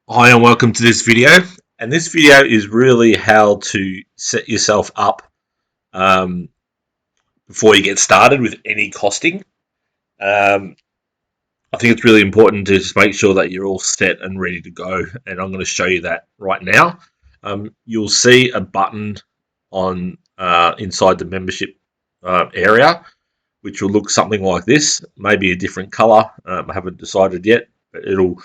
Hi and welcome to this video. And this video is really how to set yourself up um, before you get started with any costing. Um, I think it's really important to just make sure that you're all set and ready to go. And I'm going to show you that right now. You'll see a button on inside the membership area, which will look something like this. Maybe a different color. I haven't decided yet, but it'll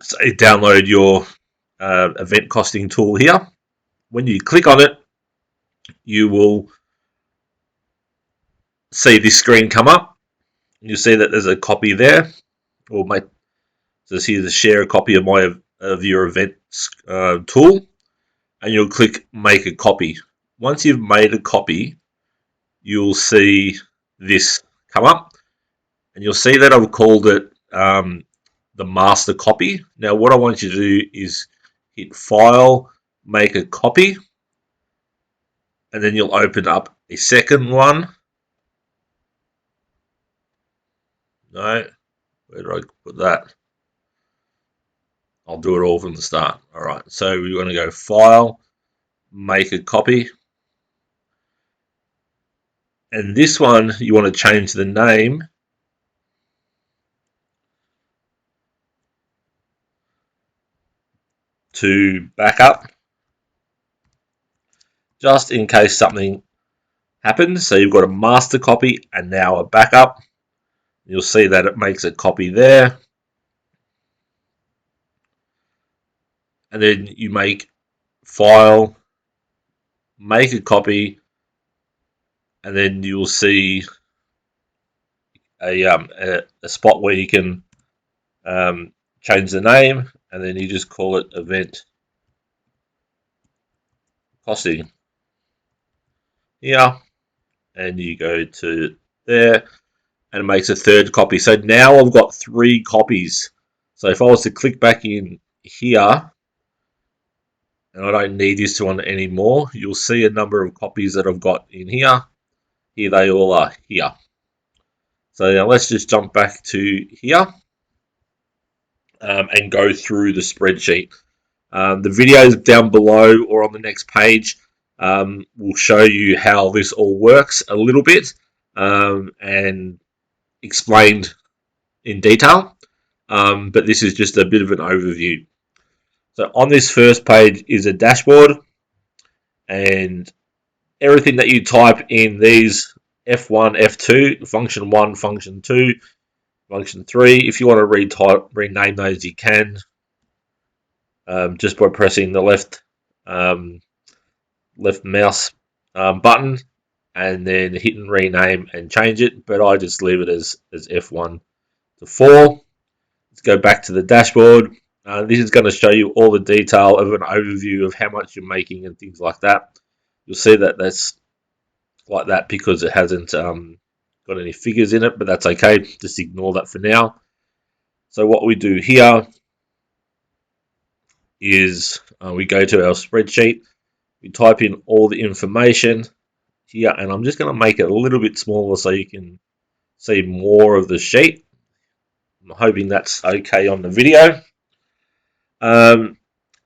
say download your event costing tool here. When you click on it, you will see this screen come up. You'll see that there's a copy there. Or make says here to share a copy of your event tool, and you'll click make a copy. Once you've made a copy, you'll see this come up, and you'll see that I've called it the master copy. Now, what I want you to do is hit File, Make a Copy, and then you'll open up a second one. No, where did I put that? I'll do it all from the start. All right, so we're going to go File, Make a Copy. And this one, you want to change the name to Backup, just in case something happens. So you've got a master copy and now a backup. You'll see that it makes a copy there. And then you make File, Make a Copy, and then you'll see a spot where you can change the name, and then you just call it Event Costing here, and you go to there, and it makes a third copy. So now I've got 3 copies. So if I was to click back in here, and I don't need this one anymore, you'll see a number of copies that I've got in here. Here they all are here. So now let's just jump back to here and go through the spreadsheet. The videos down below or on the next page will show you how this all works a little bit and explained in detail. But this is just a bit of an overview. So on this first page is a dashboard, and everything that you type in these F1, F2, function 1, function 2, function 3, if you want to rename those, you can just by pressing the left mouse button and then hit and rename and change it. But I just leave it as F1 to 4. Let's go back to the dashboard. This is going to show you all the detail of an overview of how much you're making and things like that. You'll see that that's like that because it hasn't got any figures in it, but that's okay. Just ignore that for now. So what we do here is we go to our spreadsheet. We type in all the information here, and I'm just going to make it a little bit smaller so you can see more of the sheet. I'm hoping that's okay on the video. And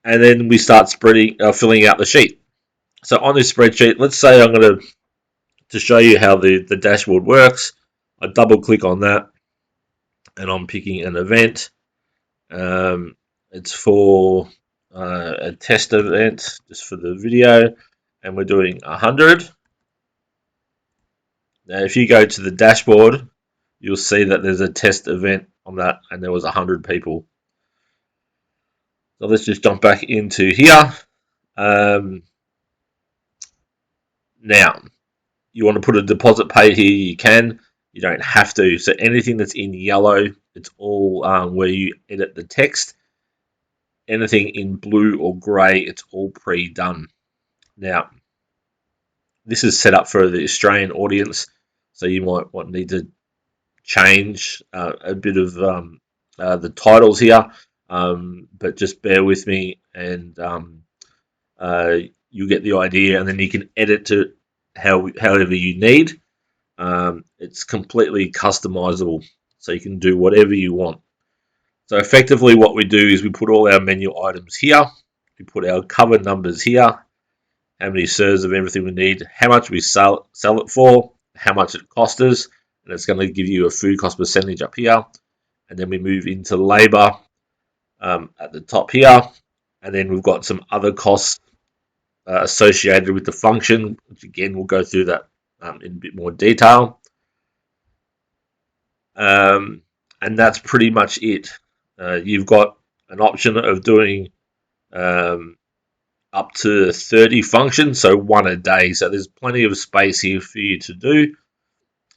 then we start filling out the sheet. So on this spreadsheet, let's say I'm going to show you how the dashboard works. I double click on that, and I'm picking an event. It's for a test event, just for the video, and we're doing 100. Now, if you go to the dashboard, you'll see that there's a test event on that, and there was 100 people. So let's just jump back into here. Now, you want to put a deposit paid here, you can. You don't have to. So anything that's in yellow, it's all where you edit the text. Anything in blue or grey, it's all pre-done. Now, this is set up for the Australian audience, so you might need to change a bit of the titles here, but just bear with me and you'll get the idea, and then you can edit it however you need. It's completely customizable, so you can do whatever you want. So effectively what we do is we put all our menu items here, we put our cover numbers here, how many serves of everything we need, how much we sell it for, how much it costs us, and it's going to give you a food cost percentage up here. And then we move into labor at the top here, and then we've got some other costs associated with the function, which again we'll go through that in a bit more detail. And that's pretty much it. You've got an option of doing up to 30 functions, so one a day. So there's plenty of space here for you to do.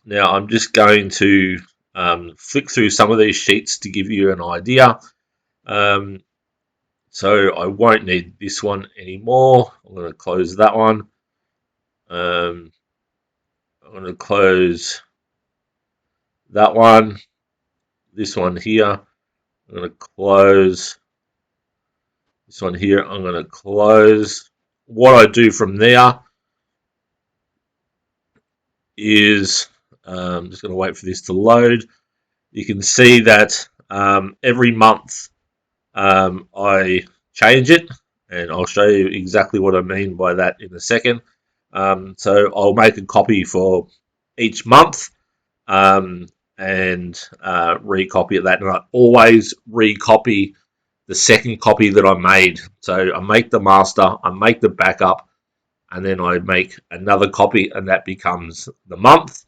Now I'm just going to flick through some of these sheets to give you an idea. So I won't need this one anymore. I'm going to close that one. I'm going to close that one. This one here, I'm going to close. This one here, I'm going to close. What I do from there is I'm just going to wait for this to load. You can see that every month I change it, and I'll show you exactly what I mean by that in a second. So I'll make a copy for each month and recopy of that, and I always recopy the second copy that I made. So I make the master, I make the backup, and then I make another copy, and that becomes the month.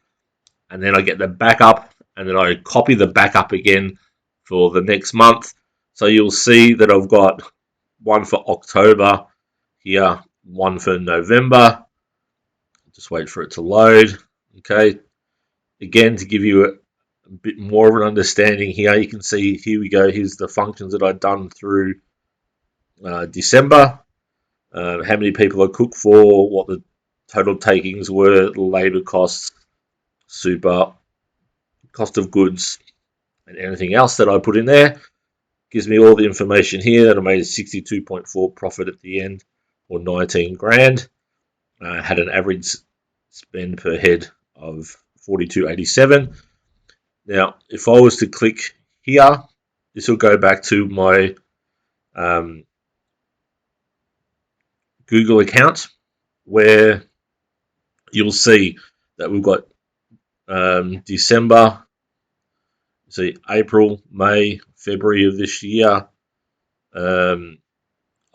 And then I get the backup, and then I copy the backup again for the next month. So you'll see that I've got one for October here, one for November. Just wait for it to load. Okay. Again, to give you a bit more of an understanding here, you can see, here we go, here's the functions that I've done through December, how many people I cooked for, what the total takings were, labour costs, super, cost of goods, and anything else that I put in there. Gives me all the information here that I made a 62.4 profit at the end, or 19 grand. Had an average spend per head of 42.87. Now, if I was to click here, this will go back to my Google account, where you'll see that we've got December, see April, May, February of this year,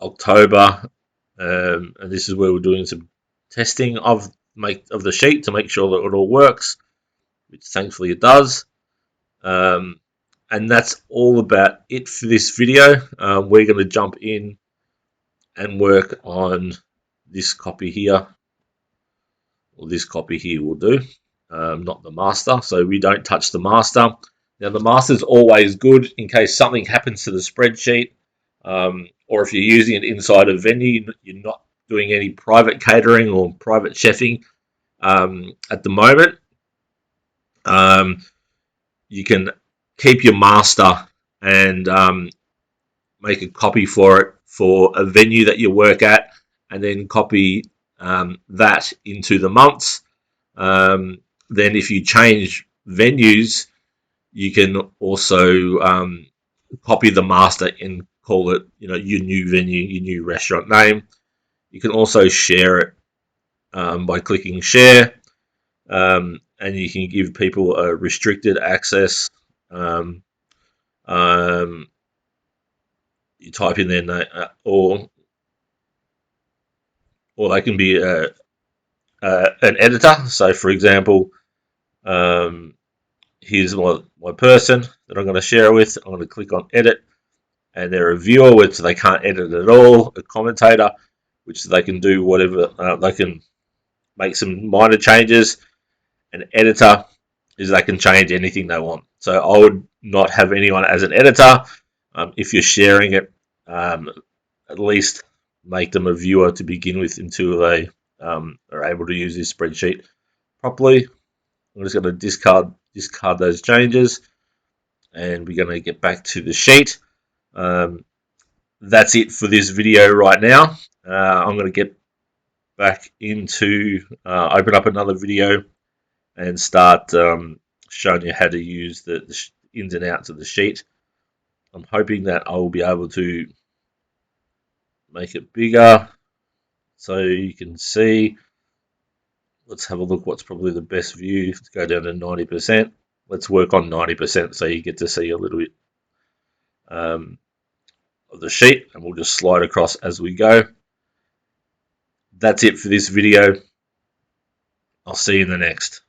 October, and this is where we're doing some testing of the sheet to make sure that it all works, which thankfully it does. And that's all about it for this video. We're going to jump in and work on this copy here, or this copy here will do, not the master. So we don't touch the master. Now the master is always good in case something happens to the spreadsheet, or if you're using it inside a venue, you're not doing any private catering or private chefing at the moment. You can keep your master and make a copy for it for a venue that you work at, and then copy that into the months. Then if you change venues, you can also copy the master and call it, your new venue, your new restaurant name. You can also share it by clicking share, and you can give people a restricted access. You type in their name, or they can be an editor. So, for example, here's my person that I'm going to share with. I'm going to click on edit, and they're a viewer, which they can't edit at all. A commentator, which they can do whatever. They can make some minor changes. An editor is they can change anything they want. So I would not have anyone as an editor. If you're sharing it, at least make them a viewer to begin with until they are able to use this spreadsheet properly. I'm just going to discard those changes, and we're going to get back to the sheet. That's it for this video right now. I'm going to get back into open up another video and start showing you how to use the ins and outs of the sheet. I'm hoping that I will be able to make it bigger so you can see. Let's have a look what's probably the best view. Let's go down to 90%. Let's work on 90% so you get to see a little bit of the sheet, and we'll just slide across as we go. That's it for this video. I'll see you in the next.